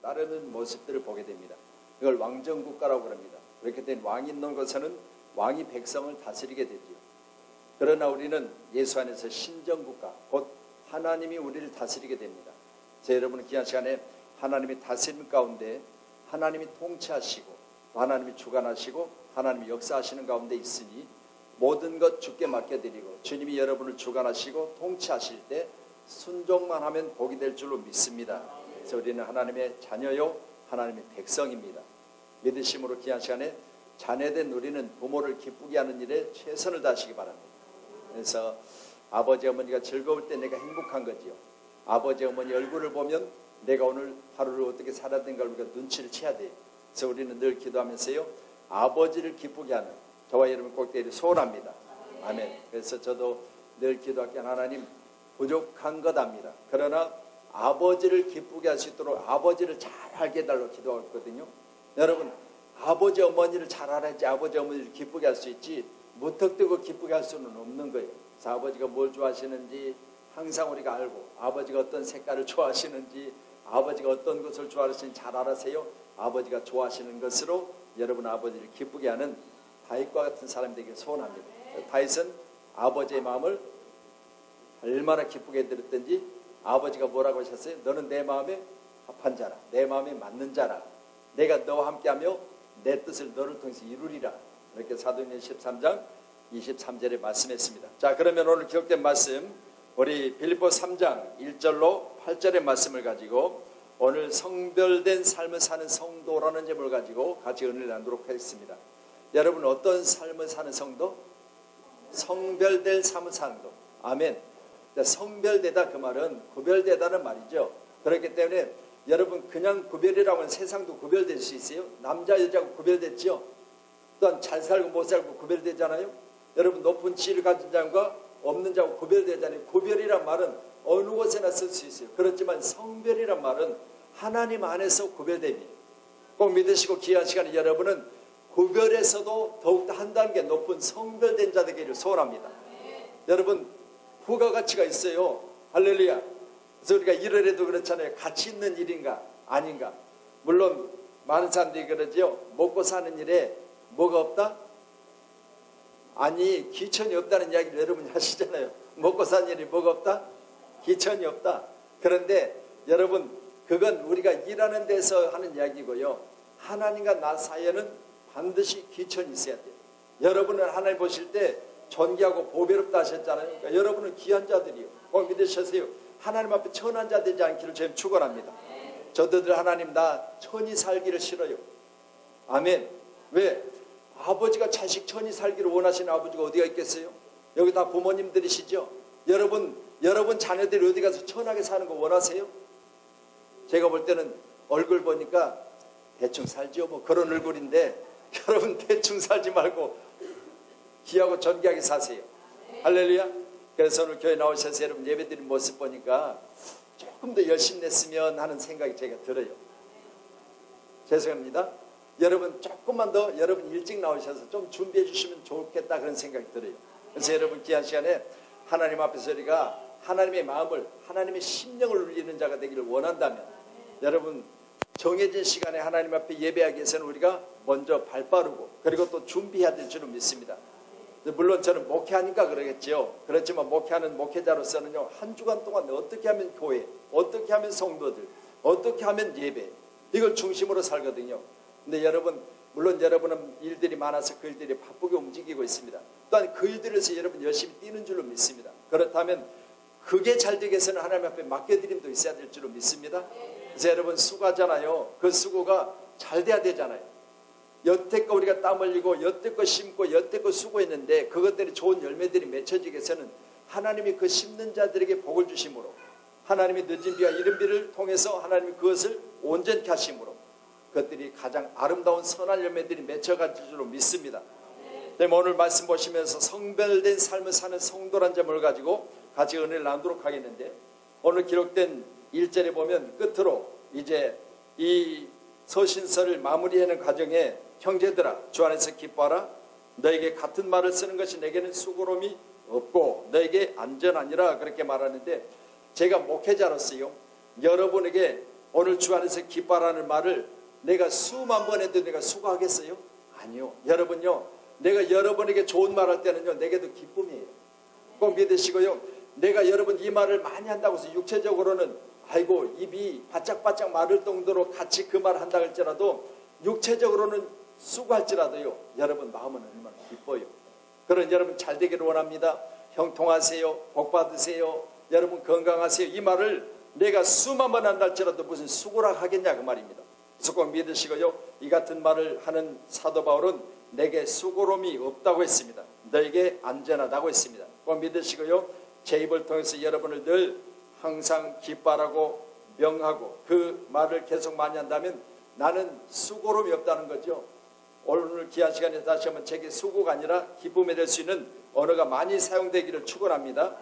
따르는 모습들을 보게 됩니다. 이걸 왕정국가라고 합니다. 그렇게 된 왕이 있는 곳에는 왕이 백성을 다스리게 되죠. 그러나 우리는 예수 안에서 신정국가, 곧 하나님이 우리를 다스리게 됩니다. 여러분은 귀한 시간에 하나님의 다스림 가운데 하나님이 통치하시고 하나님이 주관하시고 하나님이 역사하시는 가운데 있으니 모든 것 주께 맡겨드리고 주님이 여러분을 주관하시고 통치하실 때 순종만 하면 복이 될 줄로 믿습니다. 그래서 우리는 하나님의 자녀요 하나님의 백성입니다. 믿으심으로 귀한 시간에 자녀된 우리는 부모를 기쁘게 하는 일에 최선을 다하시기 바랍니다. 그래서 아버지 어머니가 즐거울 때 내가 행복한 거지요. 아버지 어머니 얼굴을 보면 내가 오늘 하루를 어떻게 살아야 되는가 우리가 눈치를 채야 돼요. 그래서 우리는 늘 기도하면서요 아버지를 기쁘게 하는 저와 여러분 꼭 되기를 소원합니다. 아멘. 그래서 저도 늘 기도할게 하나님 부족한 것 압니다. 그러나 아버지를 기쁘게 할 수 있도록 아버지를 잘 알게 해달라고 기도하거든요. 여러분 아버지 어머니를 잘 알아야지 아버지 어머니를 기쁘게 할 수 있지 무턱대고 기쁘게 할 수는 없는 거예요. 그래서 아버지가 뭘 좋아하시는지 항상 우리가 알고 아버지가 어떤 색깔을 좋아하시는지 아버지가 어떤 것을 좋아하시는지 잘 알아세요. 아버지가 좋아하시는 것으로 여러분 아버지를 기쁘게 하는 다윗과 같은 사람이 되길 소원합니다. 다윗은 아버지의 마음을 얼마나 기쁘게 들었든지 아버지가 뭐라고 하셨어요? 너는 내 마음에 합한 자라, 내 마음에 맞는 자라, 내가 너와 함께하며 내 뜻을 너를 통해서 이루리라. 이렇게 사도행전 13장 23절에 말씀했습니다. 자, 그러면 오늘 기록된 말씀 우리 빌립보 3장 1절로 8절의 말씀을 가지고 오늘 성별된 삶을 사는 성도라는 제목을 가지고 같이 은혜를 나누도록 하겠습니다. 여러분 어떤 삶을 사는 성도? 성별된 삶을 사는 성도. 아멘. 성별되다 그 말은 구별되다는 말이죠. 그렇기 때문에 여러분 그냥 구별이라고 하면 세상도 구별될 수 있어요. 남자 여자가 구별됐죠. 또한 잘 살고 못 살고 구별되잖아요. 여러분 높은 지위를 가진 자와 없는 자가 구별되잖아요. 구별이란 말은 어느 곳에나 쓸 수 있어요. 그렇지만 성별이란 말은 하나님 안에서 구별됩니다. 꼭 믿으시고 귀한 시간에 여러분은 구별에서도 더욱더 한 단계 높은 성별된 자 되기를 소원합니다. 여러분 부가가치가 있어요. 할렐루야. 그래서 우리가 일을 해도 그렇잖아요. 가치 있는 일인가 아닌가. 물론 많은 사람들이 그러죠. 먹고 사는 일에 뭐가 없다? 아니 기천이 없다는 이야기를 여러분이 하시잖아요. 먹고 사는 일이 뭐가 없다? 기천이 없다. 그런데 여러분 그건 우리가 일하는 데서 하는 이야기고요. 하나님과 나 사이에는 반드시 기천이 있어야 돼요. 여러분은 하나님 보실 때 존귀하고 보배롭다 하셨잖아요. 그러니까 여러분은 귀한 자들이요. 꼭 믿으셨어요. 하나님 앞에 천한 자 되지 않기를 저희 축원합니다. 저들 하나님 나 천히 살기를 싫어요. 아멘. 왜? 아버지가 자식 천히 살기를 원하시는 아버지가 어디가 있겠어요? 여기 다 부모님들이시죠? 여러분 자녀들이 어디 가서 천하게 사는 거 원하세요? 제가 볼 때는 얼굴 보니까 대충 살죠. 뭐 그런 얼굴인데 여러분 대충 살지 말고 귀하고 존귀하게 사세요. 할렐루야. 그래서 오늘 교회 나오셔서 여러분 예배드린 모습 보니까 조금 더 열심히 냈으면 하는 생각이 제가 들어요. 죄송합니다. 여러분 조금만 더 여러분 일찍 나오셔서 좀 준비해 주시면 좋겠다 그런 생각이 들어요. 그래서 여러분 귀한 시간에 하나님 앞에서 우리가 하나님의 마음을 하나님의 심령을 울리는 자가 되기를 원한다면 여러분 정해진 시간에 하나님 앞에 예배하기 위해서는 우리가 먼저 발빠르고 그리고 또 준비해야 될 줄은 믿습니다. 물론 저는 목회하니까 그러겠죠. 그렇지만 목회하는 목회자로서는요 한 주간 동안 어떻게 하면 교회, 어떻게 하면 성도들, 어떻게 하면 예배 이걸 중심으로 살거든요. 근데 여러분 물론 여러분은 일들이 많아서 그 일들이 바쁘게 움직이고 있습니다. 또한 그 일들에서 여러분 열심히 뛰는 줄로 믿습니다. 그렇다면 그게 잘 되기 위해서는 하나님 앞에 맡겨드림도 있어야 될 줄로 믿습니다. 그래서 여러분 수고하잖아요. 그 수고가 잘 돼야 되잖아요. 여태껏 우리가 땀 흘리고 여태껏 심고 여태껏 수고했는데 그것들이 좋은 열매들이 맺혀지기 위해서는 하나님이 그 심는 자들에게 복을 주심으로 하나님이 늦은 비와 이른 비를 통해서 하나님이 그것을 온전케 하심으로 그것들이 가장 아름다운 선한 열매들이 맺혀갈 줄로 믿습니다. 오늘 말씀 보시면서 성별된 삶을 사는 성도란 점을 가지고 같이 은혜를 나누도록 하겠는데 오늘 기록된 1절에 보면 끝으로 이제 이 서신서를 마무리하는 과정에 형제들아 주 안에서 기뻐하라 너에게 같은 말을 쓰는 것이 내게는 수고로움이 없고 너에게 안전하니라 그렇게 말하는데 제가 목회자로서요 여러분에게 오늘 주 안에서 기뻐하라는 말을 내가 수만 번 해도 내가 수고하겠어요? 아니요. 여러분요, 내가 여러분에게 좋은 말 할 때는요, 내게도 기쁨이에요. 꼭 믿으시고요. 내가 여러분 이 말을 많이 한다고 해서 육체적으로는 아이고 입이 바짝바짝 마를 정도로 같이 그 말을 한다 할지라도 육체적으로는 수고할지라도요, 여러분 마음은 얼마나 기뻐요. 그런 여러분 잘 되기를 원합니다. 형통하세요. 복 받으세요. 여러분 건강하세요. 이 말을 내가 수만 번 한다 할지라도 무슨 수고라 하겠냐 그 말입니다. 그래서 꼭 믿으시고요. 이 같은 말을 하는 사도 바울은 내게 수고로움이 없다고 했습니다. 너에게 안전하다고 했습니다. 꼭 믿으시고요. 제 입을 통해서 여러분을 늘 항상 기뻐하라고 명하고 그 말을 계속 많이 한다면 나는 수고로움이 없다는 거죠. 오늘 귀한 시간에 다시 한번 제게 수고가 아니라 기쁨이 될 수 있는 언어가 많이 사용되기를 축원합니다.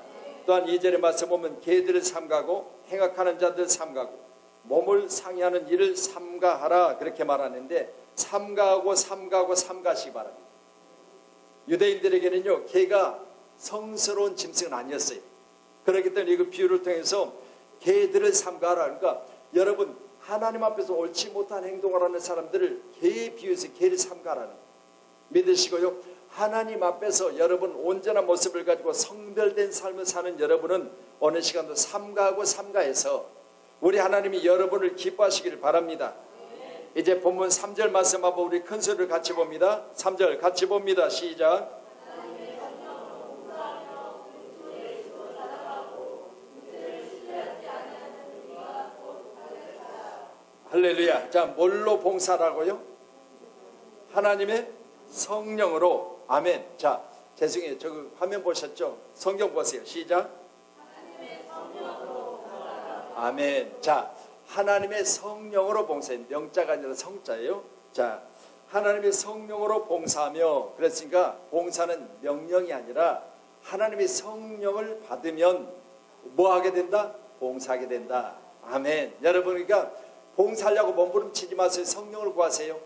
또한 2절의 말씀 보면 개들을 삼가고 행악하는 자들 삼가고 몸을 상해하는 일을 삼가하라 그렇게 말하는데 삼가하고 삼가시기 바랍니다. 유대인들에게는요, 개가 성스러운 짐승은 아니었어요. 그렇기 때문에 이 비유를 통해서 개들을 삼가하라. 그러니까 여러분 하나님 앞에서 옳지 못한 행동을 하는 사람들을 개에 비유해서 개를 삼가라는 믿으시고요. 하나님 앞에서 여러분 온전한 모습을 가지고 성별된 삶을 사는 여러분은 어느 시간도 삼가하고 삼가해서 우리 하나님이 여러분을 기뻐하시기를 바랍니다. 이제 본문 3절 말씀 한번 우리 큰 소리를 같이 봅니다. 3절 같이 봅니다. 시작. 할렐루야. 자, 뭘로 봉사라고요? 하나님의 성령으로. 아멘. 자, 죄송해요. 저 화면 보셨죠? 성경 보세요. 시작. 하나님의 성령으로 아멘. 자, 하나님의 성령으로 봉사해. 명자가 아니라 성자예요. 자, 하나님의 성령으로 봉사하며, 그랬으니까 봉사는 명령이 아니라 하나님의 성령을 받으면 뭐 하게 된다? 봉사하게 된다. 아멘. 여러분, 그러니까 봉사하려고 몸부림치지 마세요. 성령을 구하세요.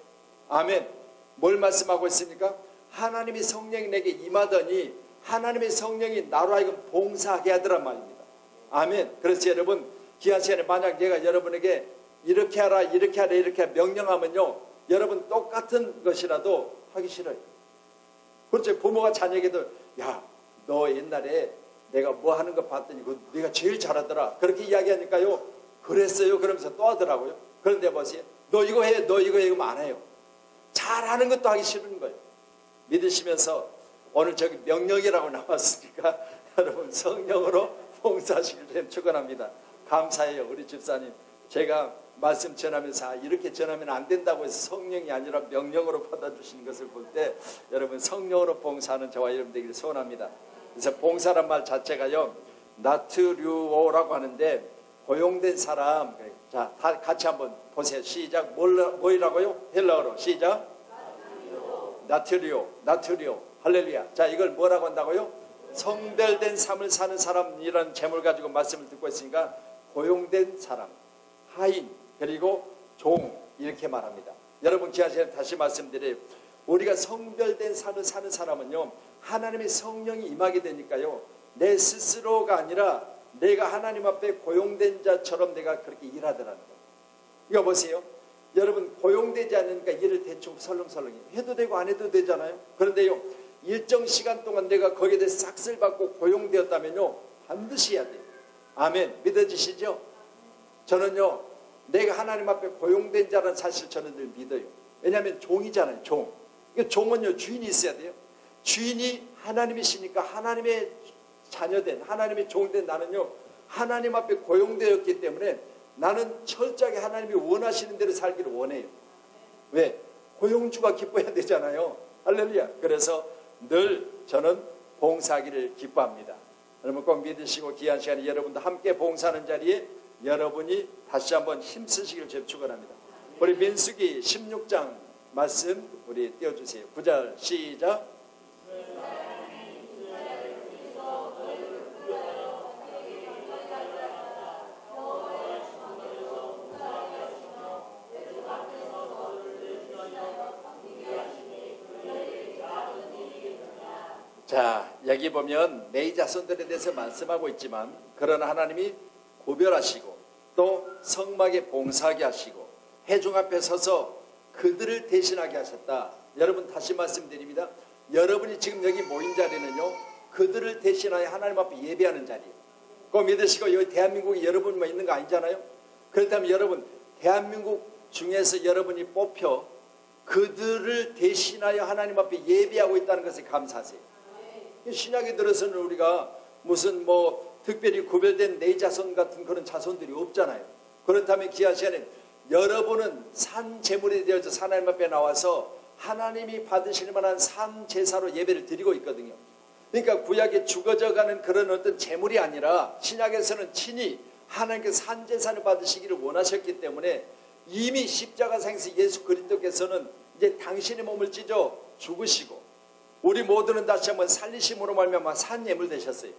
아멘. 뭘 말씀하고 있습니까? 하나님의 성령이 내게 임하더니 하나님의 성령이 나로 하여금 봉사하게 하더란 말입니다. 아멘. 그래서 여러분 귀한 시간에 만약 내가 여러분에게 이렇게 하라 이렇게 하라 이렇게 명령하면요, 여러분 똑같은 것이라도 하기 싫어요. 그렇죠. 부모가 자녀에게도 야, 너 옛날에 내가 뭐 하는 거 봤더니 그거 네가 제일 잘하더라 그렇게 이야기하니까요, 그랬어요 그러면서 또 하더라고요. 그런데 보세요, 너 이거 해 너 이거 해 이러면 안 해요. 잘하는 것도 하기 싫은 거예요. 믿으시면서 오늘 저기 명령이라고 나왔으니까 여러분 성령으로 봉사하시길 축원합니다. 감사해요. 우리 집사님 제가 말씀 전하면서 이렇게 전하면 안 된다고 해서 성령이 아니라 명령으로 받아주시는 것을 볼 때 여러분 성령으로 봉사하는 저와 여러분 되기를 소원합니다. 그래서 봉사란 말 자체가요, 나트류오라고 하는데 고용된 사람. 자, 다 같이 한번 보세요. 시작. 뭐라고요? 헬라어로 시작. 나트리오. 할렐루야. 자, 이걸 뭐라고 한다고요? 성별된 삶을 사는 사람이라는 제목을 가지고 말씀을 듣고 있으니까 고용된 사람, 하인, 그리고 종 이렇게 말합니다. 여러분 귀한 시간에 다시 말씀드려요. 우리가 성별된 삶을 사는 사람은요, 하나님의 성령이 임하게 되니까요, 내 스스로가 아니라 내가 하나님 앞에 고용된 자처럼 내가 그렇게 일하더라는 거예요. 이거 보세요. 여러분 고용되지 않으니까 일을 대충 설렁설렁 해도 되고 안 해도 되잖아요. 그런데요, 일정 시간 동안 내가 거기에 대해서 삭슬 받고 고용되었다면요, 반드시 해야 돼요. 아멘. 믿어지시죠? 저는요, 내가 하나님 앞에 고용된 자라는 사실 저는 늘 믿어요. 왜냐하면 종이잖아요. 종. 종은요, 주인이 있어야 돼요. 주인이 하나님이시니까 하나님의 자녀된, 하나님의 종된 나는요, 하나님 앞에 고용되었기 때문에 나는 철저하게 하나님이 원하시는 대로 살기를 원해요. 왜? 고용주가 기뻐해야 되잖아요. 할렐루야. 그래서 늘 저는 봉사하기를 기뻐합니다. 여러분 꼭 믿으시고 귀한 시간에 여러분도 함께 봉사하는 자리에 여러분이 다시 한번 힘쓰시기를 축원합니다. 우리 민수기 16장 말씀 우리 띄워주세요. 9절 시작. 자, 여기 보면 내 자손들에 대해서 말씀하고 있지만, 그러나 하나님이 구별하시고 또 성막에 봉사하게 하시고 회중 앞에 서서 그들을 대신하게 하셨다. 여러분 다시 말씀드립니다. 여러분이 지금 여기 모인 자리는요, 그들을 대신하여 하나님 앞에 예배하는 자리예요. 그거 믿으시고 여기 대한민국에 여러분만 있는 거 아니잖아요. 그렇다면 여러분 대한민국 중에서 여러분이 뽑혀 그들을 대신하여 하나님 앞에 예배하고 있다는 것에 감사하세요. 신약에 들어서는 우리가 무슨 특별히 구별된 네 자손 같은 그런 자손들이 없잖아요. 그렇다면 귀한 시간에 여러분은 산 제물이 되어서 하나님 앞에 나와서 하나님이 받으실 만한 산 제사로 예배를 드리고 있거든요. 그러니까 구약에 죽어져가는 그런 어떤 제물이 아니라 신약에서는 친히 하나님께서 산 제사를 받으시기를 원하셨기 때문에 이미 십자가상에서 예수 그리스도께서는 이제 당신의 몸을 찢어 죽으시고 우리 모두는 다시 한번 살리심으로 말미암아 산 예물 되셨어요.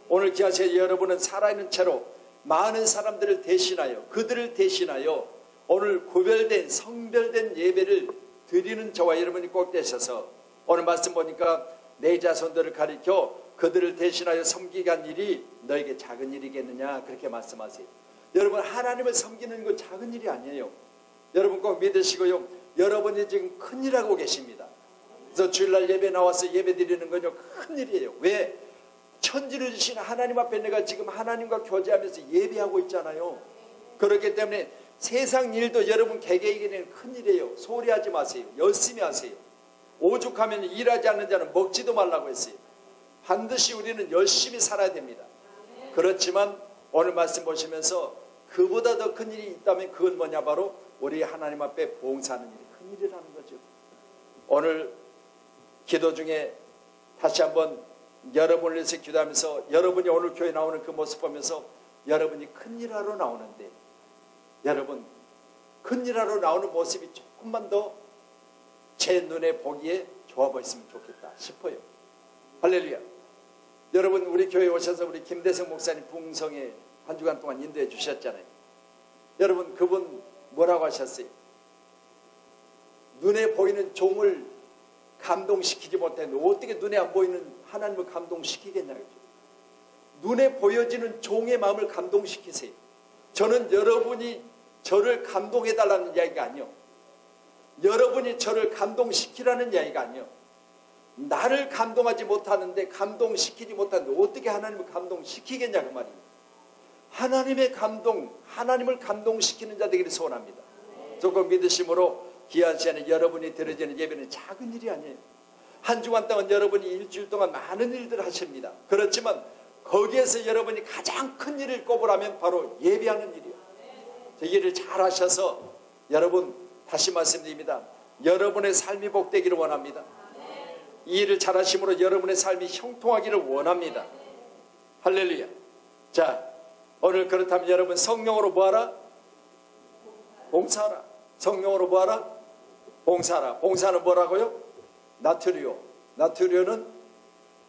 오늘 기하시에 여러분은 살아있는 채로 많은 사람들을 대신하여 그들을 대신하여 오늘 구별된 성별된 예배를 드리는 저와 여러분이 꼭 되셔서 오늘 말씀 보니까 내 자손들을 가리켜 그들을 대신하여 섬기게 한 일이 너에게 작은 일이겠느냐 그렇게 말씀하세요. 여러분 하나님을 섬기는 건 작은 일이 아니에요. 여러분 꼭 믿으시고요. 여러분이 지금 큰일 하고 계십니다. 그래서 주일날 예배 나와서 예배 드리는 건요 큰일이에요. 왜? 천지를 주신 하나님 앞에 내가 지금 하나님과 교제하면서 예배하고 있잖아요. 그렇기 때문에 세상 일도 여러분 개개인에게는 큰일이에요. 소홀히 하지 마세요. 열심히 하세요. 오죽하면 일하지 않는 자는 먹지도 말라고 했어요. 반드시 우리는 열심히 살아야 됩니다. 그렇지만 오늘 말씀 보시면서 그보다 더 큰 일이 있다면 그건 뭐냐, 바로 우리 하나님 앞에 봉사하는 일이 큰일이라는 거죠. 오늘 기도 중에 다시 한번 여러분을 위해서 기도하면서 여러분이 오늘 교회 나오는 그 모습 보면서 여러분이 큰일하러 나오는데 여러분 큰일하러 나오는 모습이 조금만 더 제 눈에 보기에 좋아 보였으면 좋겠다 싶어요. 할렐루야. 여러분 우리 교회에 오셔서 우리 김대성 목사님 부흥성에 한 주간 동안 인도해 주셨잖아요. 여러분 그분 뭐라고 하셨어요? 눈에 보이는 종을 감동시키지 못했는데 어떻게 눈에 안 보이는 하나님을 감동시키겠냐고. 눈에 보여지는 종의 마음을 감동시키세요. 저는 여러분이 저를 감동해달라는 이야기가 아니요, 여러분이 저를 감동시키라는 이야기가 아니요, 나를 감동하지 못하는데 감동시키지 못하는데 어떻게 하나님을 감동시키겠냐 그 말입니다. 하나님의 감동, 하나님을 감동시키는 자 되기를 소원합니다. 조금 믿으심으로 귀한 시간에 여러분이 드려지는 예배는 작은 일이 아니에요. 한 주간 동안 여러분이 일주일 동안 많은 일들을 하십니다. 그렇지만 거기에서 여러분이 가장 큰 일을 꼽으라면 바로 예배하는 일이에요. 이 일을 잘 하셔서 여러분 다시 말씀드립니다. 여러분의 삶이 복되기를 원합니다. 이 일을 잘 하심으로 여러분의 삶이 형통하기를 원합니다. 할렐루야. 자, 오늘 그렇다면 여러분 성령으로 뭐하라? 봉사하라. 성령으로 뭐하라? 봉사하라. 봉사는 뭐라고요? 나트리오. 나트리오는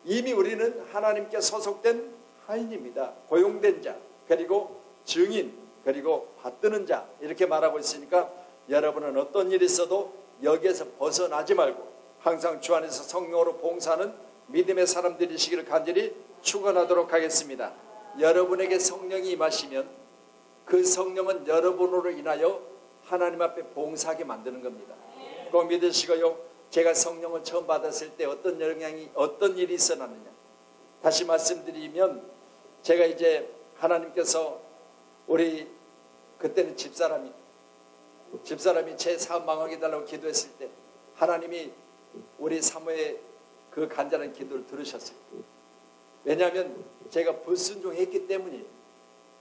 이미 우리는 하나님께 소속된 하인입니다. 고용된 자, 그리고 증인, 그리고 받드는 자 이렇게 말하고 있으니까 여러분은 어떤 일이 있어도 여기에서 벗어나지 말고 항상 주 안에서 성령으로 봉사하는 믿음의 사람들이시기를 간절히 축원하도록 하겠습니다. 여러분에게 성령이 임하시면 그 성령은 여러분으로 인하여 하나님 앞에 봉사하게 만드는 겁니다. 꼭 믿으시고요. 제가 성령을 처음 받았을 때 어떤 일이 있었느냐. 다시 말씀드리면 제가 이제 하나님께서 우리 그때는 집사람이 제 사업 망하게 해달라고 기도했을 때 하나님이 우리 사모의 그 간절한 기도를 들으셨어요. 왜냐하면 제가 불순종했기 때문이에요.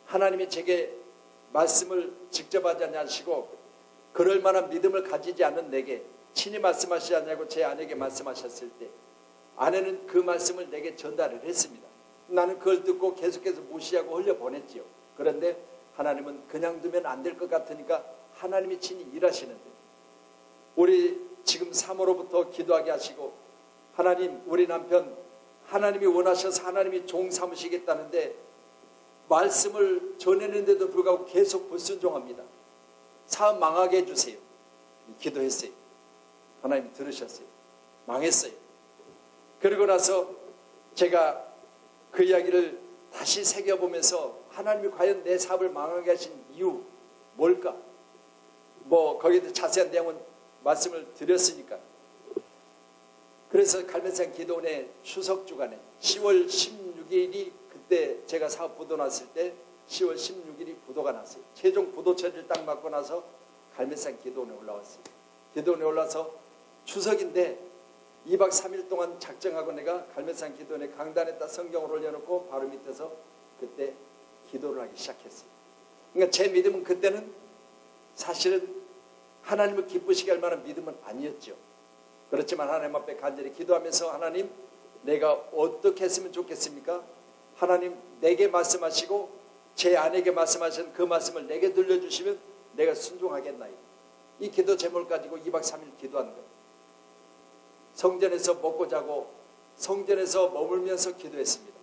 하나님이 제게 말씀을 직접 하지 않으시고 그럴 만한 믿음을 가지지 않은 내게 친히 말씀하시지 않냐고 제 아내에게 말씀하셨을 때 아내는 그 말씀을 내게 전달을 했습니다. 나는 그걸 듣고 계속해서 무시하고 흘려보냈지요. 그런데 하나님은 그냥 두면 안 될 것 같으니까 하나님이 친히 일하시는데 우리 지금 사모로부터 기도하게 하시고 하나님 우리 남편 하나님이 원하셔서 하나님이 종 삼으시겠다는데 말씀을 전했는데도 불구하고 계속 불순종합니다. 사업 망하게 해주세요. 기도했어요. 하나님 들으셨어요. 망했어요. 그리고 나서 제가 그 이야기를 다시 새겨보면서 하나님이 과연 내 사업을 망하게 하신 이유 뭘까? 뭐 거기에 자세한 내용은 말씀을 드렸으니까. 그래서 갈매산 기도원의 추석 주간에 10월 16일이 그때 제가 사업 부도 났을 때 10월 16일이 부도가 났어요. 최종 부도 처리를 딱 맞고 나서 갈매산 기도원에 올라왔어요. 기도원에 올라서 추석인데 2박 3일 동안 작정하고 내가 갈매산 기도원에 강단에다 성경을 올려놓고 바로 밑에서 그때 기도를 하기 시작했어요. 그러니까 제 믿음은 그때는 사실은 하나님을 기쁘시게 할 만한 믿음은 아니었죠. 그렇지만 하나님 앞에 간절히 기도하면서 하나님 내가 어떻게 했으면 좋겠습니까? 하나님 내게 말씀하시고 제 아내에게 말씀하신 그 말씀을 내게 들려주시면 내가 순종하겠나이다. 이 기도 제목을 가지고 2박 3일 기도한 거예요. 성전에서 먹고 자고 성전에서 머물면서 기도했습니다.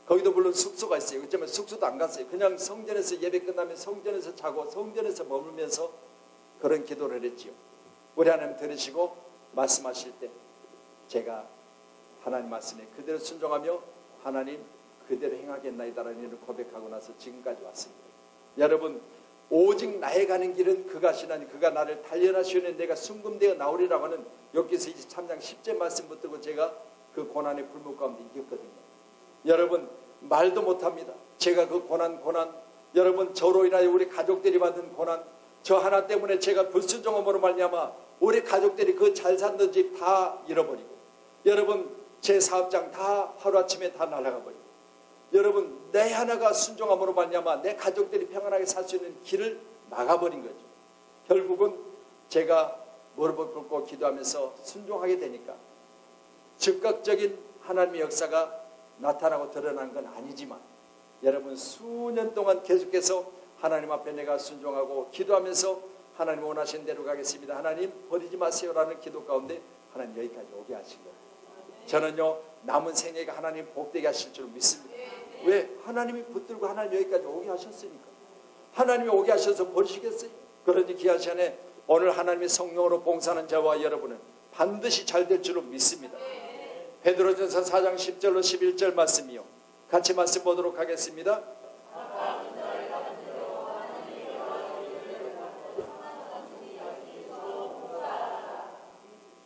거기도 물론 숙소가 있어요. 그렇지만 숙소도 안 갔어요. 그냥 성전에서 예배 끝나면 성전에서 자고 성전에서 머물면서 그런 기도를 했지요. 우리 하나님 들으시고 말씀하실 때 제가 하나님 말씀에 그대로 순종하며 하나님 그대로 행하겠나이다라는 일을 고백하고 나서 지금까지 왔습니다. 여러분 오직 나의 가는 길은 그가 하시나니 그가 나를 단련하시오니 내가 순금되어 나오리라고 하는 욥기서 23장 10절 말씀 붙들고 제가 그 고난의 불목 가운데 이겼거든요. 여러분 말도 못합니다. 제가 그 고난 여러분 저로 인하여 우리 가족들이 받은 고난 저 하나 때문에 제가 불순종함으로 말미암아 우리 가족들이 그 잘 살던 집 다 잃어버리고 여러분 제 사업장 다 하루아침에 다 날아가 버리고 여러분 내 하나가 순종함으로 말미암아 내 가족들이 평안하게 살 수 있는 길을 막아버린 거죠. 결국은 제가 무릎을 꿇고 기도하면서 순종하게 되니까 즉각적인 하나님의 역사가 나타나고 드러난 건 아니지만 여러분 수년 동안 계속해서 하나님 앞에 내가 순종하고 기도하면서 하나님 원하신 대로 가겠습니다. 하나님 버리지 마세요라는 기도 가운데 하나님 여기까지 오게 하신 거예요. 저는요 남은 생애가 하나님 복되게 하실 줄 믿습니다. 왜? 하나님이 붙들고 하나님 여기까지 오게 하셨으니까. 하나님이 오게 하셔서 버리시겠어요? 그러니 귀한 시간에 오늘 하나님의 성령으로 봉사하는 저와 여러분은 반드시 잘 될 줄로 믿습니다. 베드로전서 4장 10절로 11절 말씀이요. 같이 말씀 보도록 하겠습니다.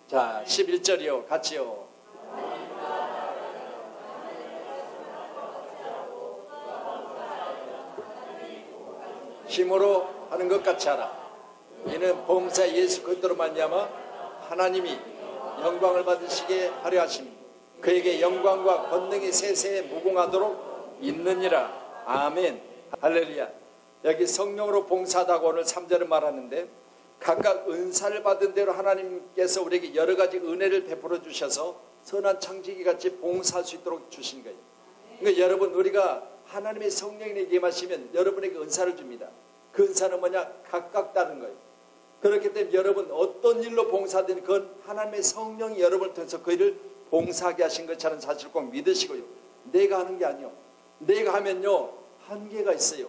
자 11절이요. 같이요. 힘으로 하는 것 같이 하라. 이는 범사 예수 그리스도로 말미암아 하나님이 영광을 받으시게 하려 하심이 그에게 영광과 권능이 세세에 무궁하도록 있느니라. 아멘. 할렐루야. 여기 성령으로 봉사하다고 오늘 3절을 말하는데 각각 은사를 받은 대로 하나님께서 우리에게 여러 가지 은혜를 베풀어 주셔서 선한 청지기 같이 봉사할 수 있도록 주신 거예요. 그러니까 여러분 우리가 하나님의 성령에게 임하시면 여러분에게 은사를 줍니다. 그 은사는 뭐냐? 각각 다른 거예요. 그렇기 때문에 여러분 어떤 일로 봉사든 그건 하나님의 성령이 여러분을 통해서 그 일을 봉사하게 하신 것처럼 사실 꼭 믿으시고요. 내가 하는 게 아니요. 내가 하면요 한계가 있어요.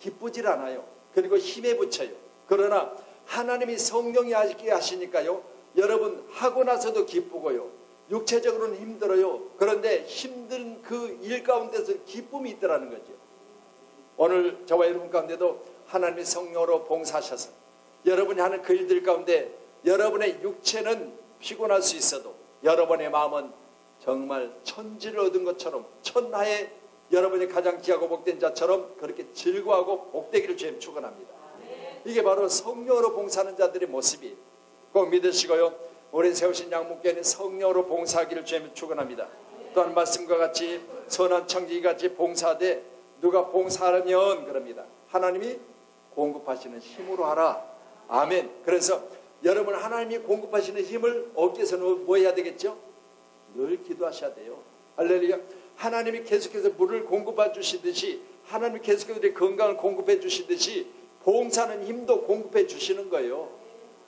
기쁘질 않아요. 그리고 힘에 부쳐요. 그러나 하나님이 성령이 하게 하시니까요. 여러분 하고 나서도 기쁘고요. 육체적으로는 힘들어요. 그런데 힘든 그 일 가운데서 기쁨이 있더라는 거죠. 오늘 저와 여러분 가운데도 하나님의 성령으로 봉사하셔서 여러분이 하는 그 일들 가운데 여러분의 육체는 피곤할 수 있어도 여러분의 마음은 정말 천지를 얻은 것처럼 천하의 여러분이 가장 귀하고 복된 자처럼 그렇게 즐거워하고 복되기를 주님 축원합니다. 이게 바로 성령으로 봉사하는 자들의 모습이 꼭 믿으시고요. 오래 세우신 양목교회는 성령으로 봉사하기를 주님 축원합니다. 또한 말씀과 같이 선한 청지기같이 봉사하되 누가 봉사하면 그럽니다. 하나님이 공급하시는 힘으로 하라. 아멘. 그래서 여러분 하나님이 공급하시는 힘을 얻기 위해서는 뭐 해야 되겠죠? 늘 기도하셔야 돼요. 할렐루야. 하나님이 계속해서 물을 공급해 주시듯이 하나님이 계속해서 우리 건강을 공급해 주시듯이 봉사하는 힘도 공급해 주시는 거예요.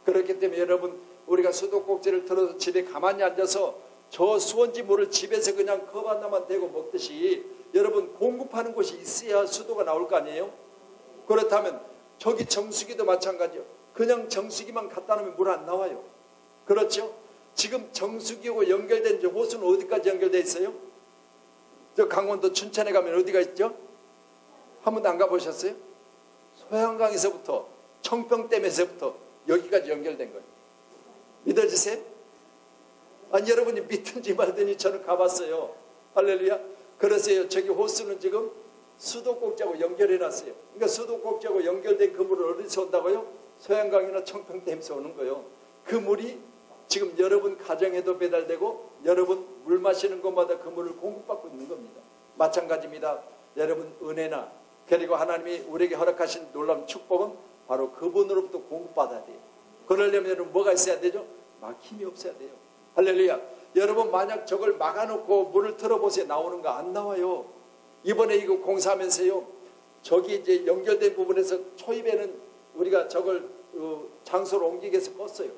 그렇기 때문에 여러분 우리가 수도꼭지를 틀어서 집에 가만히 앉아서 저 수원지 물을 집에서 그냥 컵 하나만 대고 먹듯이 여러분 공급하는 곳이 있어야 수도가 나올 거 아니에요? 그렇다면 저기 정수기도 마찬가지요. 그냥 정수기만 갖다 놓으면 물 안 나와요. 그렇죠? 지금 정수기하고 연결된 호수는 어디까지 연결되어 있어요? 저 강원도 춘천에 가면 어디가 있죠? 한 번도 안 가보셨어요? 소양강에서부터 청평댐에서부터 여기까지 연결된 거예요. 믿어지세요? 아니 여러분이 믿든지 말든지 저는 가봤어요. 할렐루야. 그러세요. 저기 호수는 지금 수도꼭지하고 연결해놨어요. 그러니까 수도꼭지하고 연결된 그 물을 어디서 온다고요? 소양강이나 청평댐에서 오는 거예요. 그 물이 지금 여러분 가정에도 배달되고 여러분 물 마시는 곳마다 그 물을 공급받고 있는 겁니다. 마찬가지입니다. 여러분 은혜나 그리고 하나님이 우리에게 허락하신 놀라운 축복은 바로 그분으로부터 공급받아야 돼요. 그러려면 여러분 뭐가 있어야 되죠? 막힘이 없어야 돼요. 할렐루야. 여러분 만약 저걸 막아놓고 물을 틀어보세요. 나오는가? 안 나와요. 이번에 이거 공사하면서요. 저기 이제 연결된 부분에서 초입에는 우리가 저걸 장소로 옮기기 위해서 껐어요.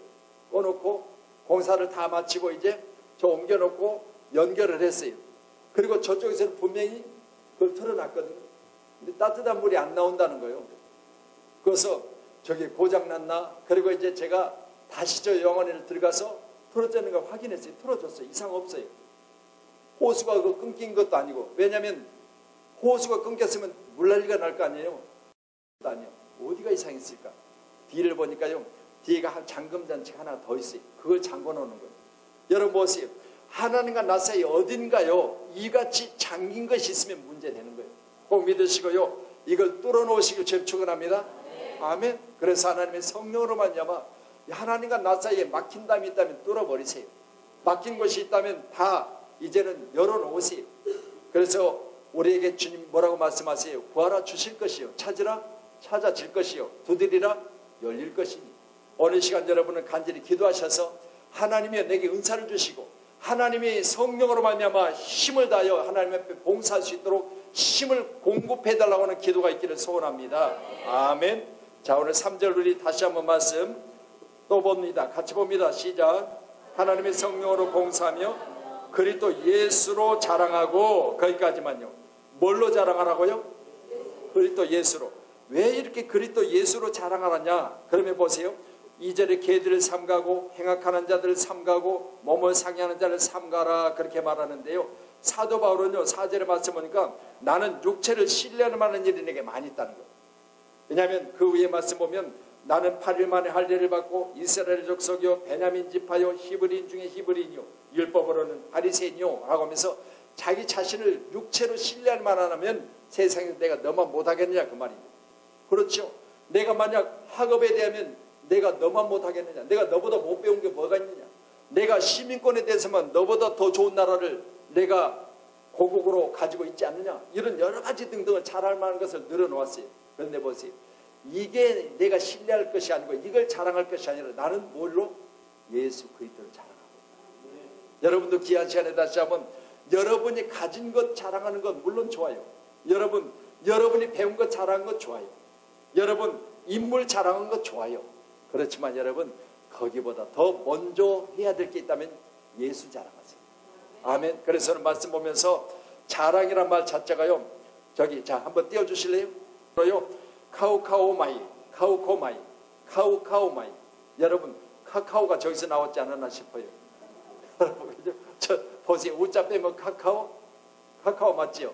꺼놓고 공사를 다 마치고 이제 저 옮겨놓고 연결을 했어요. 그리고 저쪽에서는 분명히 그걸 틀어놨거든요. 근데 따뜻한 물이 안 나온다는 거예요. 그래서 저기 고장났나? 그리고 이제 제가 다시 저 영원히를 들어가서 틀어졌는 걸 확인했어요. 틀어졌어요. 이상 없어요. 호수가 그거 끊긴 것도 아니고. 왜냐하면 호수가 끊겼으면 물난리가 날 거 아니에요. 아니요. 어디가 이상했을까? 뒤를 보니까요. 뒤에가 잠금장치가 하나 더 있어요. 그걸 잠궈 놓는 거예요. 여러분 보세요. 하나님과 나 사이에 어딘가요? 이같이 잠긴 것이 있으면 문제 되는 거예요. 꼭 믿으시고요. 이걸 뚫어 놓으시길 제 축원합니다. 아멘. 그래서 하나님의 성령으로 말미암아 하나님과 나 사이에 막힌 담이 있다면 뚫어버리세요. 막힌 것이 있다면 다 이제는 열어놓으세요. 그래서 우리에게 주님 뭐라고 말씀하세요? 구하라 주실 것이요. 찾으라 찾아질 것이요. 두드리라 열릴 것이니. 오늘 시간 여러분은 간절히 기도하셔서 하나님이 내게 은사를 주시고 하나님이 성령으로 말미암아 힘을 다하여 하나님 앞에 봉사할 수 있도록 힘을 공급해달라고 하는 기도가 있기를 소원합니다. 아멘. 자, 오늘 3절 우리 다시 한번 말씀 또 봅니다. 같이 봅니다. 시작. 하나님의 성령으로 봉사하며 그리스도 예수로 자랑하고. 거기까지만요. 뭘로 자랑하라고요? 그리스도 예수로. 왜 이렇게 그리스도 예수로 자랑하느냐? 그러면 보세요. 2절에 개들을 삼가고 행악하는 자들을 삼가고 몸을 상해하는 자를 삼가라 그렇게 말하는데요. 사도 바울은요 4절에 말씀 보니까 나는 육체를 신뢰할 만한 일이 내게 많이 있다는 거예요. 왜냐하면 그 위에 말씀 보면 나는 8일 만에 할례를 받고 이스라엘 족속이요 베냐민 지파요 히브리인 중에 히브리인이요 율법으로는 바리새인이요 라고 하면서 자기 자신을 육체로 신뢰할 만하면 세상에서 내가 너만 못하겠느냐 그 말입니다. 그렇죠. 내가 만약 학업에 대하면 내가 너만 못하겠느냐. 내가 너보다 못 배운 게 뭐가 있느냐. 내가 시민권에 대해서만 너보다 더 좋은 나라를 내가 고국으로 가지고 있지 않느냐. 이런 여러 가지 등등을 잘할 만한 것을 늘어놓았어요. 그런데 보세요. 이게 내가 신뢰할 것이 아니고 이걸 자랑할 것이 아니라 나는 뭘로? 예수 그리스도를 자랑하고. 여러분도 귀한 시간에 다시 한번 여러분이 가진 것 자랑하는 건 물론 좋아요. 여러분이 배운 것 자랑하는 것 좋아요. 여러분 인물 자랑하는 것 좋아요. 그렇지만 여러분 거기보다 더 먼저 해야 될 게 있다면 예수 자랑하세요. 아멘. 그래서 저는 말씀 보면서 자랑이란 말 자체가요. 저기 자 한번 띄워주실래요? 카우카오마이 카우카오마이. 여러분 카카오가 저기서 나왔지 않았나 싶어요. 여러분 저 보세요. 우자 빼면 카카오 맞지요?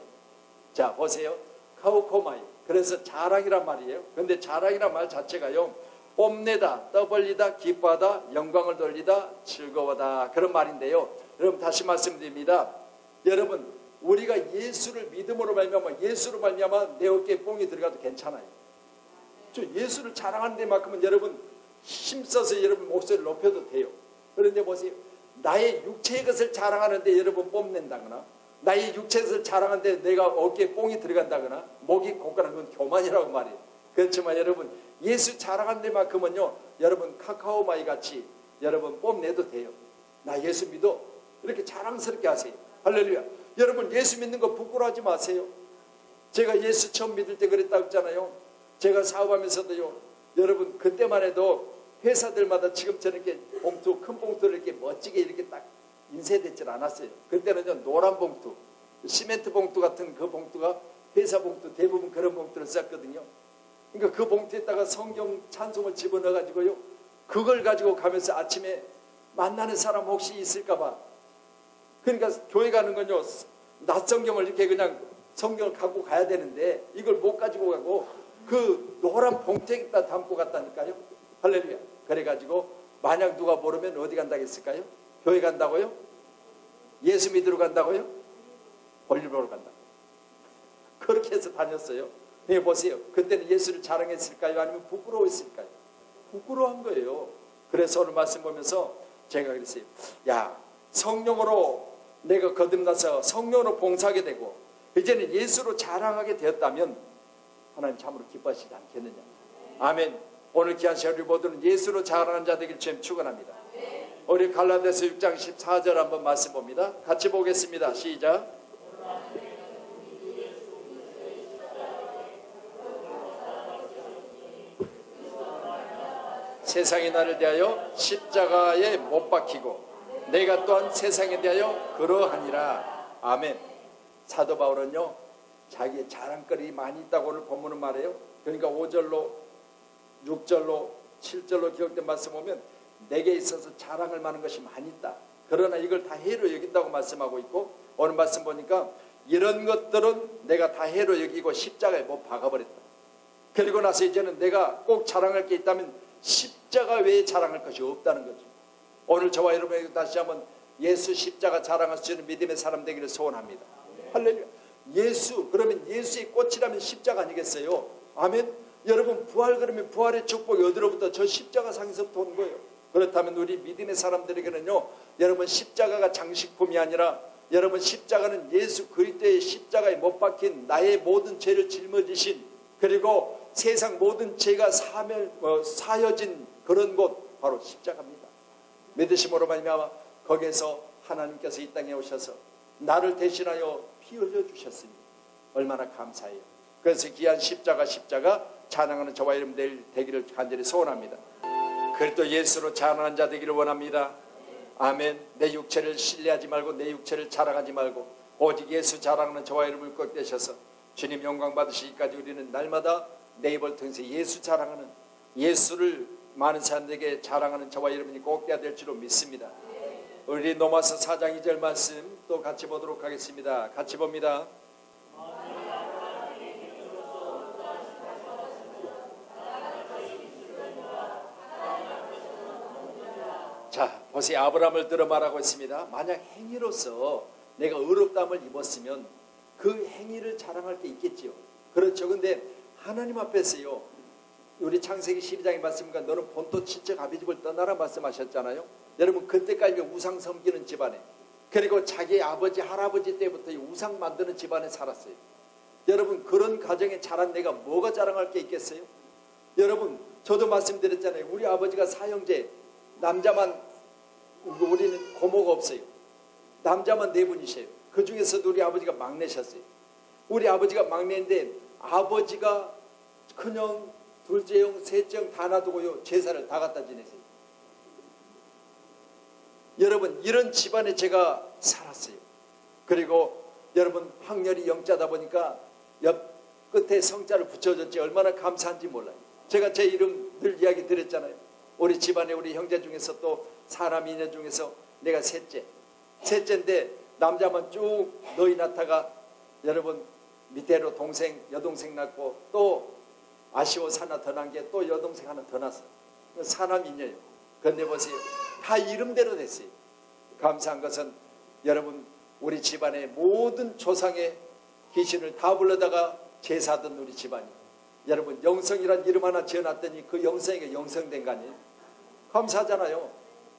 자 보세요. 카우코마이. 그래서 자랑이란 말이에요. 그런데 자랑이란 말 자체가요. 뽐내다, 떠벌리다, 기뻐하다, 영광을 돌리다, 즐거워다 그런 말인데요. 여러분 다시 말씀드립니다. 여러분 우리가 예수를 믿음으로 말미암아 예수로 말미암아 내 어깨에 뽕이 들어가도 괜찮아요. 저 예수를 자랑하는 데만큼은 여러분 힘써서 여러분 목소리를 높여도 돼요. 그런데 보세요. 나의 육체의 것을 자랑하는데 여러분 뽐낸다거나 나의 육체의 것을 자랑하는데 내가 어깨에 뽕이 들어간다거나 목이 고가는 건 교만이라고 말이에요. 그렇지만 여러분 예수 자랑하는 데만큼은요. 여러분 카카오마이 같이 여러분 뽐내도 돼요. 나 예수 믿어. 이렇게 자랑스럽게 하세요. 할렐루야. 여러분 예수 믿는 거 부끄러워하지 마세요. 제가 예수 처음 믿을 때 그랬다고 했잖아요. 제가 사업하면서도요. 여러분 그때만 해도 회사들마다 지금처럼 이렇게 봉투 큰 봉투를 이렇게 멋지게 이렇게 딱 인쇄되질 않았어요. 그때는요 노란 봉투 시멘트 봉투 같은 그 봉투가 회사 봉투 대부분 그런 봉투를 썼거든요. 그러니까 그 봉투에다가 성경 찬송을 집어넣어가지고요. 그걸 가지고 가면서 아침에 만나는 사람 혹시 있을까봐. 그러니까 교회 가는 건요. 낯성경을 이렇게 그냥 성경을 갖고 가야 되는데 이걸 못 가지고 가고 그 노란 봉투에다 담고 갔다니까요. 할렐루야. 그래가지고 만약 누가 모르면 어디 간다고 했을까요? 교회 간다고요? 예수 믿으러 간다고요? 볼일 보러 간다고. 그렇게 해서 다녔어요. 네, 보세요. 그때는 예수를 자랑했을까요? 아니면 부끄러워했을까요? 부끄러워한 거예요. 그래서 오늘 말씀 보면서 제가 그랬어요. 야, 성령으로 내가 거듭나서 성령으로 봉사하게 되고 이제는 예수로 자랑하게 되었다면 하나님 참으로 기뻐하시지 않겠느냐. 아멘. 오늘 귀한 시간 우리 모두는 예수로 자랑하는 자 되길 주님 축원합니다. 우리 갈라디아서 6장 14절 한번 말씀 봅니다. 같이 보겠습니다. 시작. 세상이 나를 대하여 십자가에 못 박히고 내가 또한 세상에 대하여 그러하니라. 아멘. 사도 바울은요 자기의 자랑거리 많이 있다고 오늘 본문은 말해요. 그러니까 5절로 6절로 7절로 기록된 말씀 보면 내게 있어서 자랑할 만한 것이 많이 있다. 그러나 이걸 다 해로 여긴다고 말씀하고 있고 오늘 말씀 보니까 이런 것들은 내가 다 해로 여기고 십자가에 못 박아버렸다. 그리고 나서 이제는 내가 꼭 자랑할 게 있다면 십자가 외에 자랑할 것이 없다는 거죠. 오늘 저와 여러분에게 다시 한번 예수 십자가 자랑할 수 있는 믿음의 사람 되기를 소원합니다. 할렐루야. 예수, 그러면 예수의 꽃이라면 십자가 아니겠어요? 아멘. 여러분 부활 그러면 부활의 축복이 어디로부터? 저 십자가 상에서부터 오는 거예요. 그렇다면 우리 믿음의 사람들에게는요 여러분 십자가가 장식품이 아니라 여러분 십자가는 예수 그리스도의 십자가에 못 박힌 나의 모든 죄를 짊어지신 그리고 세상 모든 죄가 사여진 그런 곳 바로 십자가입니다. 믿으심으로 말미암아 거기에서 하나님께서 이 땅에 오셔서 나를 대신하여 피 흘려 주셨으니 얼마나 감사해요. 그래서 귀한 십자가 찬양하는 저와 여러분 되기를 간절히 소원합니다. 그리스도 예수로 자랑하는 자 되기를 원합니다. 아멘. 내 육체를 신뢰하지 말고 내 육체를 자랑하지 말고 오직 예수 자랑하는 저와 여러분을 꼭 되셔서 주님 영광 받으시기까지 우리는 날마다 내 입을 통해서 예수 자랑하는 예수를 많은 사람들에게 자랑하는 저와 여러분이 꼭 돼야 될 줄로 믿습니다. 우리 로마서 4장 2절 말씀 또 같이 보도록 하겠습니다. 같이 봅니다. 자 보세요. 아브라함을 들어 말하고 있습니다. 만약 행위로서 내가 의롭다함을 입었으면 그 행위를 자랑할 게 있겠지요. 그렇죠. 근데 하나님 앞에서요 우리 창세기 12장의 말씀과 너는 본토 친척 아비집을 떠나라 말씀하셨잖아요. 여러분 그때까지 우상 섬기는 집안에 그리고 자기 아버지 할아버지 때부터 우상 만드는 집안에 살았어요. 여러분 그런 가정에 자란 내가 뭐가 자랑할 게 있겠어요? 여러분 저도 말씀드렸잖아요. 우리 아버지가 사형제 남자만 우리는 고모가 없어요. 남자만 4분이세요. 그 중에서도 우리 아버지가 막내셨어요. 우리 아버지가 막내인데 아버지가 큰형 둘째 형 셋째 형 다 놔두고요 제사를 다 갖다 지내세요. 여러분 이런 집안에 제가 살았어요. 그리고 여러분 확률이 영자다 보니까 옆 끝에 성자를 붙여줬지 얼마나 감사한지 몰라요. 제가 제 이름 늘 이야기 드렸잖아요. 우리 집안에 우리 형제 중에서 또 사람 이녀 중에서 내가 셋째인데 남자만 쭉 너희 낳다가 여러분 밑에로 동생 여동생 낳고 또 아쉬워서 하나 더 난 게 또 여동생 하나 더 낳았어요. 사람 이녀예요. 그런데 보세요. 다 이름대로 됐어요. 감사한 것은 여러분 우리 집안의 모든 조상의 귀신을 다 불러다가 제사하던 우리 집안이 여러분 영성이란 이름 하나 지어놨더니 그 영성이가 영성된 거 아니에요? 감사하잖아요.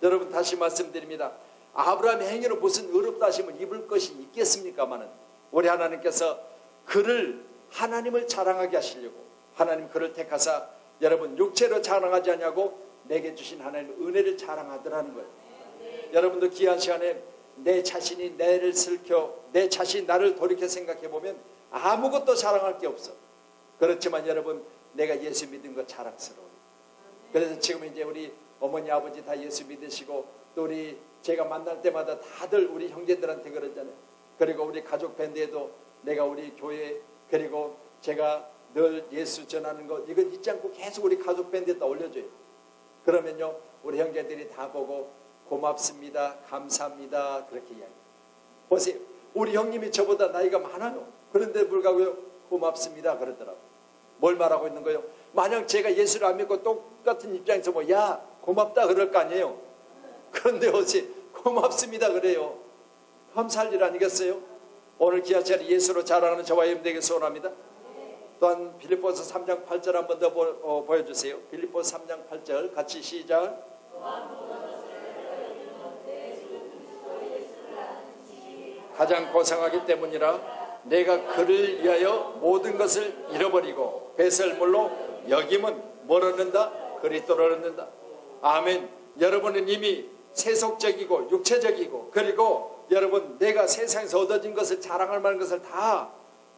여러분 다시 말씀드립니다. 아브라함의 행위로 무슨 의롭다 하심을 입을 것이 있겠습니까마는 우리 하나님께서 그를 하나님을 자랑하게 하시려고 하나님 그를 택하사 여러분 육체로 자랑하지 않냐고 내게 주신 하나님의 은혜를 자랑하더라는 거예요. 여러분도 귀한 시간에 내 자신이 내를 슬켜 내 자신이 나를 돌이켜 생각해보면 아무것도 자랑할 게 없어. 그렇지만 여러분 내가 예수 믿은 거 자랑스러워요. 그래서 지금 이제 우리 어머니 아버지 다 예수 믿으시고 또 우리 제가 만날 때마다 다들 우리 형제들한테 그러잖아요. 그리고 우리 가족 밴드에도 내가 우리 교회 그리고 제가 늘 예수 전하는 거 이건 잊지 않고 계속 우리 가족 밴드에다 올려줘요. 그러면요 우리 형제들이 다 보고 고맙습니다 감사합니다 그렇게 이야기해요. 보세요. 우리 형님이 저보다 나이가 많아요. 그런데 불구하고 고맙습니다 그러더라고요. 뭘 말하고 있는 거예요? 만약 제가 예수를 안 믿고 똑같은 입장에서 뭐 야 고맙다 그럴 거 아니에요. 그런데 어찌 고맙습니다 그래요. 감사할 일 아니겠어요? 오늘 귀한 시간에 예수로 자랑하는 저와 여러분 되게 소원합니다. 또한 빌립보서 3장 8절 한번 더 보여주세요. 빌립보서 3장 8절 같이 시작. 가장 고상하기 때문이라 내가 그를 위하여 모든 것을 잃어버리고 배설물로 여김은 뭘 얻는다? 그리스도를 얻는다. 아멘. 여러분은 이미 세속적이고 육체적이고 그리고 여러분 내가 세상에서 얻어진 것을 자랑할 만한 것을 다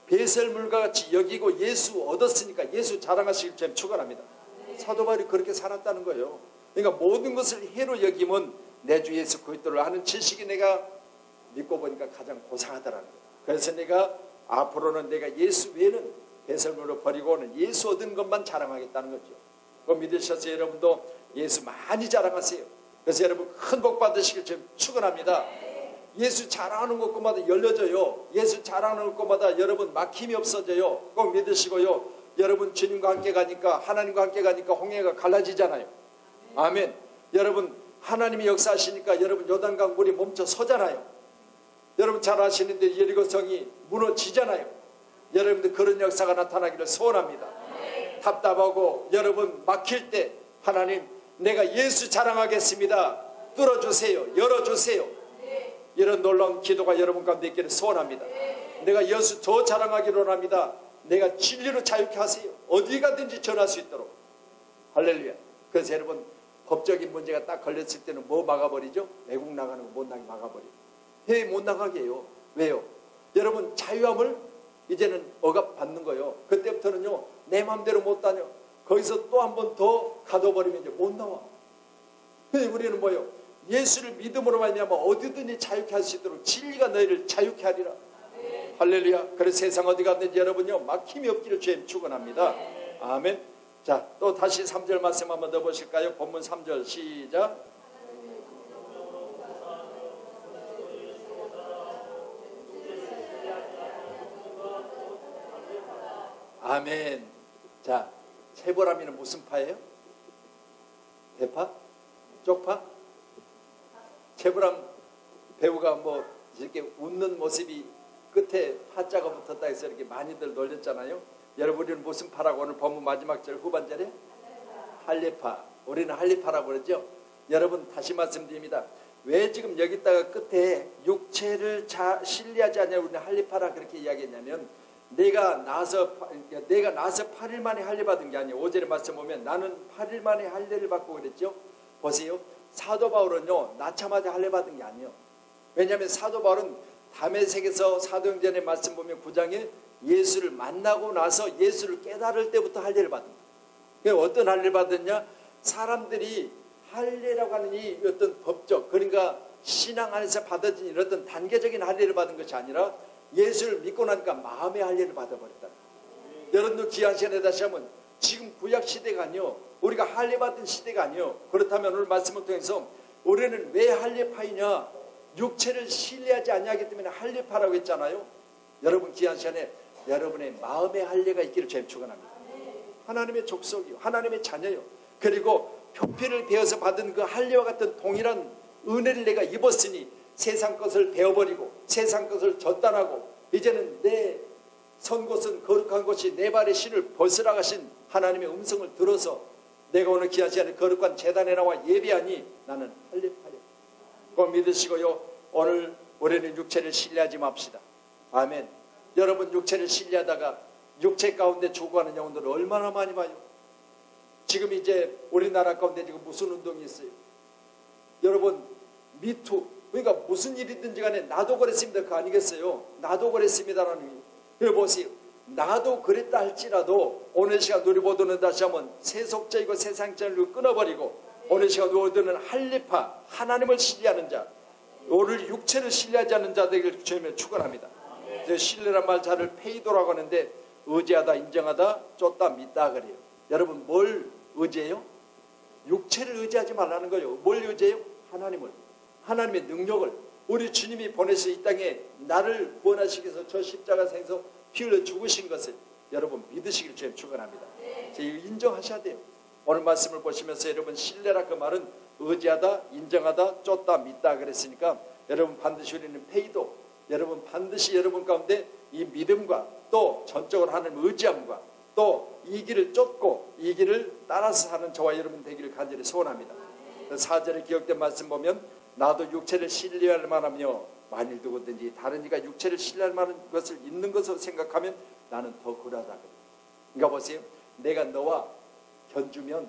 배설물과 같이 여기고 예수 얻었으니까 예수 자랑하시길 좀 축원합니다. 사도 바울이 그렇게 살았다는 거예요. 그러니까 모든 것을 해로 여기면 내 주 예수 그리스도를 아는 지식이 내가 믿고 보니까 가장 고상하더라는 거예요. 그래서 내가 앞으로는 내가 예수 외에는 배설물을 버리고는 예수 얻은 것만 자랑하겠다는 거죠. 그거 믿으셔서 여러분도 예수 많이 자랑하세요. 그래서 여러분 큰 복 받으시길 좀 축원합니다. 예수 자랑하는 것마다 열려져요. 예수 자랑하는 것마다 여러분 막힘이 없어져요. 꼭 믿으시고요. 여러분 주님과 함께 가니까 하나님과 함께 가니까 홍해가 갈라지잖아요. 아멘. 여러분 하나님이 역사하시니까 여러분 요단강 물이 멈춰 서잖아요. 여러분 잘 아시는데 여리고성이 무너지잖아요. 여러분들 그런 역사가 나타나기를 소원합니다. 답답하고 여러분 막힐 때 하나님 내가 예수 자랑하겠습니다. 뚫어주세요. 열어주세요. 이런 놀라운 기도가 여러분 가운데 있기를 소원합니다. 내가 예수 더 자랑하기를 원합니다. 내가 진리로 자유케 하세요. 어디 가든지 전할 수 있도록. 할렐루야. 그래서 여러분 법적인 문제가 딱 걸렸을 때는 뭐 막아버리죠? 외국 나가는 거 못 나게 막아버리죠. 해외 못 나가게 해요. 왜요? 여러분 자유함을 이제는 억압받는 거예요. 그때부터는요 내 마음대로 못 다녀. 거기서 또 한 번 더 가둬버리면 이제 못 나와. 근데 우리는 뭐예요? 예수를 믿음으로 말미암아 어디든지 자유케 할 수 있도록 진리가 너희를 자유케 하리라. 할렐루야. 그래서 세상 어디 갔든지 여러분요 막힘이 없기를 주님 축원합니다. 아멘. 자, 또 다시 3절 말씀 한번 더 보실까요? 본문 3절 시작. 아멘. 자, 세보람이는 무슨 파예요? 대파? 쪽파? 세보람 배우가 뭐 이렇게 웃는 모습이 끝에 파자가 붙었다 해서 이렇게 많이들 놀렸잖아요. 여러분은 무슨 파라고 오늘 본문 마지막 절 후반절에? 할례파. 우리는 할례파라고 그러죠. 여러분 다시 말씀드립니다. 왜 지금 여기다가 끝에 육체를 신뢰하지 않냐 우리는 할례파라 그렇게 이야기했냐면 내가 나서 8일 만에 할례 받은 게 아니에요. 5절에 말씀 보면 나는 8일 만에 할례를 받고 그랬죠. 보세요. 사도 바울은요 낳자마자 할례 받은 게 아니에요. 왜냐하면 사도 바울은 다메섹에서 사도행전의 말씀 보면 9장에 예수를 만나고 나서 예수를 깨달을 때부터 할례를 받은 거예요. 어떤 할례를 받았냐? 사람들이 할례라고 하는 이 어떤 법적 그러니까 신앙 안에서 받아진 이런 어떤 단계적인 할례를 받은 것이 아니라 예수를 믿고 나니까 마음의 할례를 받아버렸다. 여러분들 귀한 시간에 다시 한번 지금 구약 시대가 아니요 우리가 할례 받은 시대가 아니요. 그렇다면 오늘 말씀을 통해서 우리는 왜 할례파이냐? 육체를 신뢰하지 아니하기 때문에 할례파라고 했잖아요. 여러분 귀한 시간에 여러분의 마음의 할례가 있기를 주님 축원합니다. 하나님의 족속이요 하나님의 자녀요. 그리고 표피를 베어서 받은 그 할례와 같은 동일한 은혜를 내가 입었으니 세상 것을 베어버리고 세상 것을 전단하고 이제는 내 선곳은 거룩한 곳이 내 발의 신을 벗으라 가신 하나님의 음성을 들어서 내가 오늘 귀한 시간에 거룩한 제단에 나와 예배하니 나는 할례파려. 그거 믿으시고요. 오늘 우리는 육체를 신뢰하지 맙시다. 아멘. 여러분 육체를 신뢰하다가 육체 가운데 죽어가는 영혼들을 얼마나 많이 봐요. 지금 이제 우리나라 가운데 지금 무슨 운동이 있어요? 여러분 미투 그러니까 무슨 일이든지 간에 나도 그랬습니다. 그거 아니겠어요? 나도 그랬습니다라는 게. 그래 보세요. 나도 그랬다 할지라도 오늘 시간 우리 모두는 다시 한번 세속적이고 세상적을 끊어버리고 오늘 시간 우리들은 할례파 하나님을 신뢰하는 자 오늘 육체를 신뢰하지 않는 자들에게 주님을 축원합니다. 신뢰란 말 자를 페이도라고 하는데 의지하다 인정하다 쫓다 믿다 그래요. 여러분 뭘 의지해요? 육체를 의지하지 말라는 거예요. 뭘 의지해요? 하나님을. 하나님의 능력을. 우리 주님이 보내서 이 땅에 나를 구원하시기 위해서 저 십자가 생에서 피 흘려 죽으신 것을 여러분 믿으시길 주님 축원합니다. 이거 인정하셔야 돼요. 오늘 말씀을 보시면서 여러분 신뢰라 그 말은 의지하다, 인정하다, 쫓다, 믿다 그랬으니까 여러분 반드시 우리는 페이도 여러분 반드시 여러분 가운데 이 믿음과 또 전적으로 하는 의지함과 또 이 길을 쫓고 이 길을 따라서 사는 저와 여러분 되기를 간절히 소원합니다. 4절에 기억된 말씀 보면 나도 육체를 신뢰할 만하며 만일 누구든지 다른 이가 육체를 신뢰할 만한 것을 있는 것으로 생각하면 나는 더 그러하다. 그러니까 보세요. 내가 너와 견주면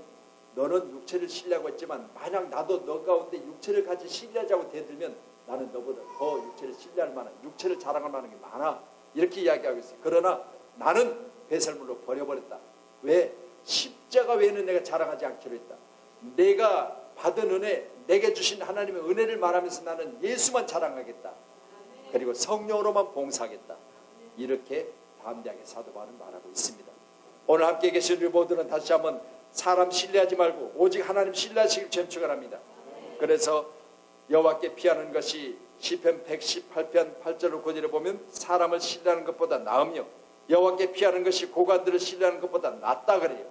너는 육체를 신뢰하고 있지만 만약 나도 너 가운데 육체를 같이 신뢰하자고 대들면 나는 너보다 더 육체를 신뢰할 만한 육체를 자랑할 만한 게 많아. 이렇게 이야기하고 있어요. 그러나 나는 배설물로 버려버렸다. 왜? 십자가 외에는 내가 자랑하지 않기로 했다. 내가 받은 은혜, 내게 주신 하나님의 은혜를 말하면서 나는 예수만 자랑하겠다. 그리고 성령으로만 봉사하겠다. 이렇게 담대하게 사도 바울은 말하고 있습니다. 오늘 함께 계신 우리 모두는 다시 한번 사람 신뢰하지 말고 오직 하나님 신뢰하시길 축원합니다. 그래서 여호와께 피하는 것이 시편 118편 8절로 9절에 보면 사람을 신뢰하는 것보다 나으며 여호와께 피하는 것이 고관들을 신뢰하는 것보다 낫다 그래요.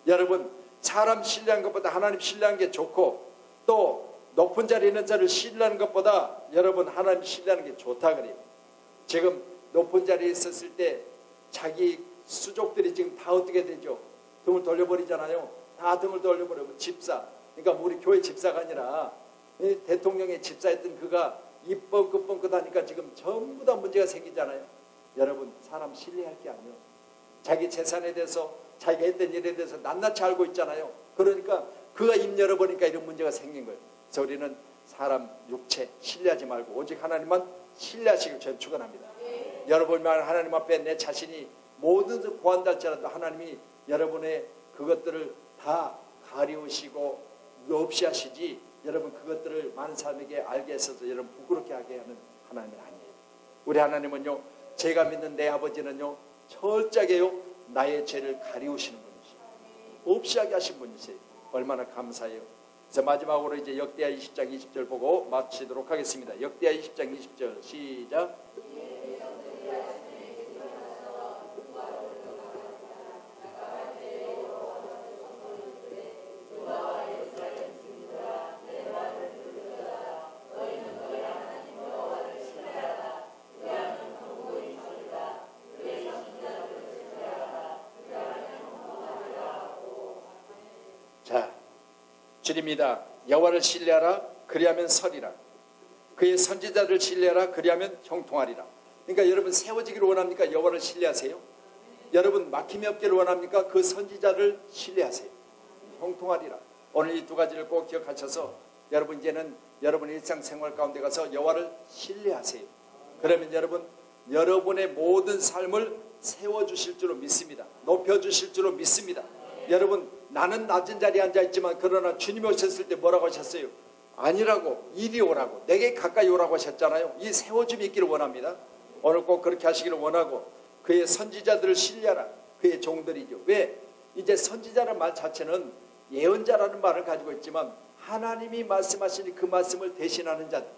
여러분 사람 신뢰하는 것보다 하나님 신뢰하는 게 좋고 또 높은 자리에 있는 자를 신뢰하는 것보다 여러분 하나님 신뢰하는 게 좋다 그래요. 지금 높은 자리에 있었을 때 자기 수족들이 지금 다 어떻게 되죠? 등을 돌려버리잖아요. 다 등을 돌려버리고 집사. 그러니까 우리 교회 집사가 아니라 대통령의 집사였던 그가 입 뻥긋뻥긋하니까 지금 전부 다 문제가 생기잖아요. 여러분 사람 신뢰할 게 아니에요. 자기 재산에 대해서 자기가 했던 일에 대해서 낱낱이 알고 있잖아요. 그러니까 그가 입 열어보니까 이런 문제가 생긴 거예요. 그래서 우리는 사람 육체 신뢰하지 말고 오직 하나님만 신뢰하시길 저는 축원합니다. 여러분만 하나님 앞에 내 자신이 모든 것을 구한다 할지라도 하나님이 여러분의 그것들을 다 가리우시고 없이 하시지 여러분 그것들을 많은 사람에게 알게 해서도 여러분 부끄럽게 하게 하는 하나님은 아니에요. 우리 하나님은요 제가 믿는 내 아버지는요 철저하게요 나의 죄를 가리우시는 분이시죠. 없이 하게 하신 분이세요. 얼마나 감사해요. 그래서 마지막으로 이제 역대하 20장 20절 보고 마치도록 하겠습니다. 역대하 20장 20절 시작. 자, 주님이다. 여호와를 신뢰하라. 그리하면 서리라. 그의 선지자를 신뢰하라. 그리하면 형통하리라. 그러니까 여러분 세워지기를 원합니까? 여호와를 신뢰하세요. 여러분 막힘이 없기를 원합니까? 그 선지자를 신뢰하세요. 형통하리라. 오늘 이 두 가지를 꼭 기억하셔서 여러분 이제는 여러분 일상생활 가운데 가서 여호와를 신뢰하세요. 그러면 여러분 여러분의 모든 삶을 세워주실 줄로 믿습니다. 높여주실 줄로 믿습니다. 여러분 나는 낮은 자리에 앉아있지만 그러나 주님이 오셨을 때 뭐라고 하셨어요? 아니라고 이리 오라고 내게 가까이 오라고 하셨잖아요. 이 세워줌이 있기를 원합니다. 오늘 꼭 그렇게 하시기를 원하고 그의 선지자들을 신뢰하라. 그의 종들이죠. 왜? 이제 선지자라는 말 자체는 예언자라는 말을 가지고 있지만 하나님이 말씀하시니 그 말씀을 대신하는 자들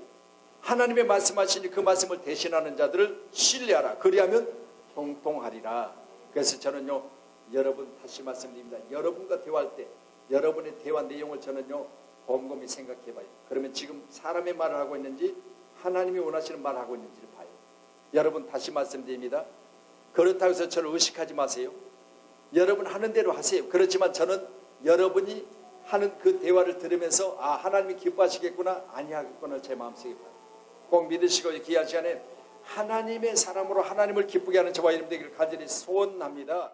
하나님의 말씀하시니 그 말씀을 대신하는 자들을 신뢰하라. 그리하면 형통하리라. 그래서 저는요 여러분 다시 말씀드립니다. 여러분과 대화할 때 여러분의 대화 내용을 저는요 곰곰이 생각해 봐요. 그러면 지금 사람의 말을 하고 있는지 하나님이 원하시는 말을 하고 있는지를 봐요. 여러분 다시 말씀드립니다. 그렇다고 해서 저를 의식하지 마세요. 여러분 하는 대로 하세요. 그렇지만 저는 여러분이 하는 그 대화를 들으면서 아 하나님이 기뻐하시겠구나 아니하겠구나 제 마음속에 봐요. 꼭 믿으시고 귀한 시간에 하나님의 사람으로 하나님을 기쁘게 하는 저와 여러분 되기를 간절히 소원합니다.